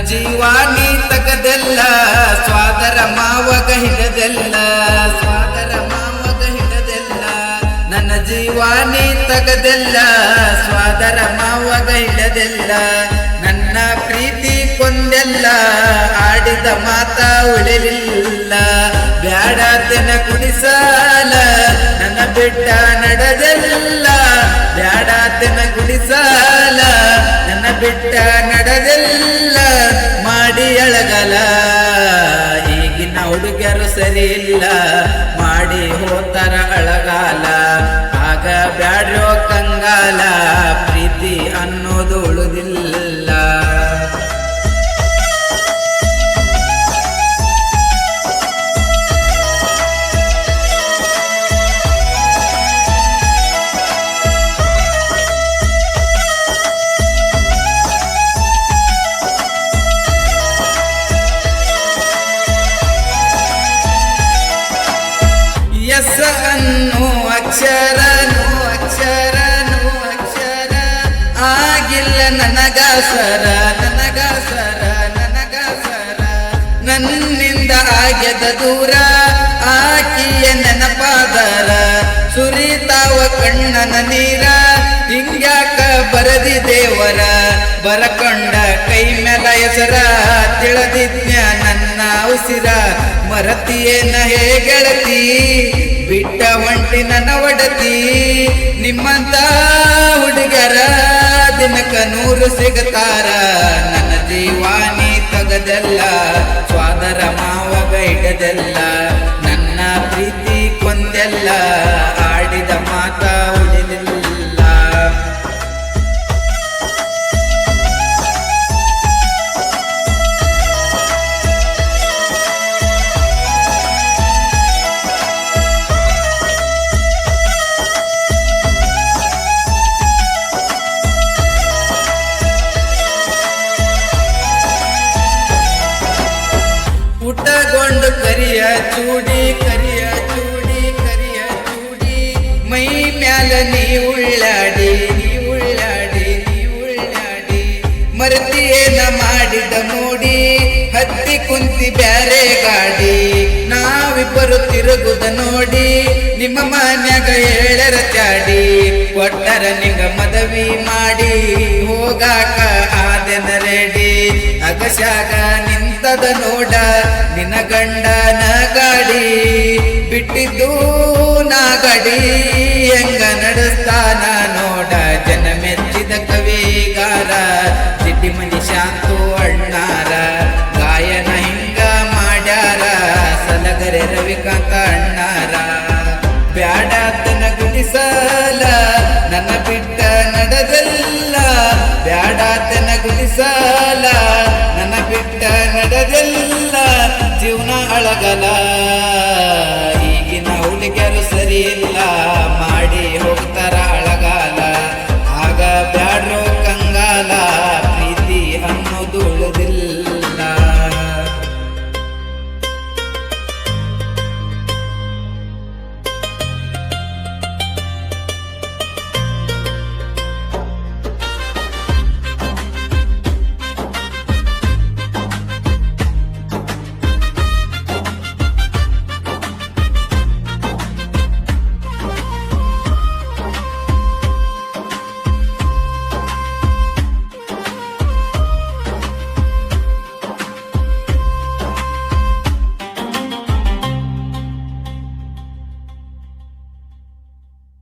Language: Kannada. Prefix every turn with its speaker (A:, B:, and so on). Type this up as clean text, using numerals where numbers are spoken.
A: ಜೀವಾನಿ ತಗದೆಲ್ಲ ಸ್ವಾದರ ಮಾವಗ ಹಿಡದೆಲ್ಲ ಸ್ವಾದರ ಮಾವಗ ಹಿಡದೆಲ್ಲ ನನ್ನ ಜೀವಾನಿ ತಗದೆಲ್ಲ ಸ್ವಾದರ ಮಾವಗ ಹಿಡದೆಲ್ಲ ನನ್ನ ಪ್ರೀತಿ ಕೊಂದೆಲ್ಲ ಆಡಿದ ಮಾತ ಉಳಿಲಿಲ್ಲ ಬ್ಯಾಡತನ ಕುಡಿಸಾಲ ನನ್ನ ಬಿಟ್ಟ ನಡೆದೆಲ್ಲ ಬ್ಯಾಡತನ ಕುಡಿಸಾಲ ನನ್ನ ಬಿಟ್ಟ ನಡೆದೆಲ್ಲ ಮಾಡಿ ಅಳಗಲ ಈಗಿನ ಹುಡುಗರು ಸರಿ ಇಲ್ಲ ಮಾಡಿ ಹೋತರ ಅಳಗಾಲ ಆಗ ಬ್ಯಾಡ್ರೋ ಕಂಗಾಲ ಪ್ರೀತಿ ಅನ್ನೋದು ಉಳಿದಿಲ್ಲ ಯಸ ಅನ್ನೋ ಅಕ್ಷರ ಅಕ್ಷರ ಆಗಿಲ್ಲ ನನಗಾಸರ ನನಗಾಸರ ನನಗಾಸರ ನನ್ನಿಂದ ಆಗ್ಯದ ದೂರ ಆಕಿಯ ನೆನಪಾದರ ಸುರಿತಾವ ಕಣ್ಣನ ನೀರ ಹಿಂಗ್ಯಾಕ ಬರದಿ ದೇವರ ಬರಕೊಂಡ ಕೈ ಮೇಲ ಹೆಸರ ತಿಳಿದಿಜ್ಞ ನನ್ನ ಉಸಿರ ಮರತಿಯೇನ ಹೇಗೆಳತಿ ಬಿಟ್ಟ ಒಂಟಿ ನನ್ನ ಒಡತಿ ನಿಮ್ಮಂತ ಹುಡುಗರ ದಿನಕ 100 ಸಿಗತಾರ ನನ್ನ ಜೀವಾನಿ ತಗದೆಲ್ಲ ಸ್ವಾದರ ಮಾವಗ ಹಿಡದೆಲ್ಲ ನನ್ನ ಪ್ರೀತಿ ಕೊಂದೆಲ್ಲ ಆಡಿದ ಮಾತ ಉಳಿಲಿಲ್ಲ ಊಟಗೊಂಡು ಕರಿಯ ಚೂಡಿ ಕರಿಯ ಚೂಡಿ ಕರಿಯ ಚೂಡಿ ಮೈ ಮ್ಯಾಲ ನೀ ಉಳ್ಳಾಡಿ ನೀ ಉಳ್ಳಾಡಿ ನೀ ಉಳ್ಳಾಡಿ ಮರತಿಯೇನ ಮಾಡಿದ ಮೋಡಿ ಹತ್ತಿ ಕುಂತಿ ಬ್ಯಾರೆ ಗಾಡಿ ನಾವಿಬ್ಬರು ತಿರುಗುದ ನೋಡಿ ನಿಮ್ಮ ಮನ್ಯಾಗ ಹೇಳರ ಚಾಡಿ ಕೊಟ್ಟರ ನಿಂಗ ಮದವಿ ಮಾಡಿ ಹೋಗಾಕ ಆದೆನ ರೆಡಿ ಅಗಶಾಗ ನಿಂತದ ನೋಡ ನಿನ್ನ ಗಂಡನ ಗಾಡಿ ಬಿಟ್ಟಿದ್ದು ನಾ ಗಾಡಿ ಹೆಂಗ ನಡೆಸ್ತಾನ ನೋಡ ಜನ ಮೆಚ್ಚಿದ ಕವಿಗಾರ ಸಿಟಿ ಮನಿ ಶಾಂತು ಅಣ್ಣಾರ ಗಾಯನ ಹಿಂಗ ಮಾಡ್ಯಾರ ಸಲಗರೆ ರವಿಕಾಂತ ಅಣ್ಣಾರ ಬ್ಯಾಡತನ ಗುಡಿಸ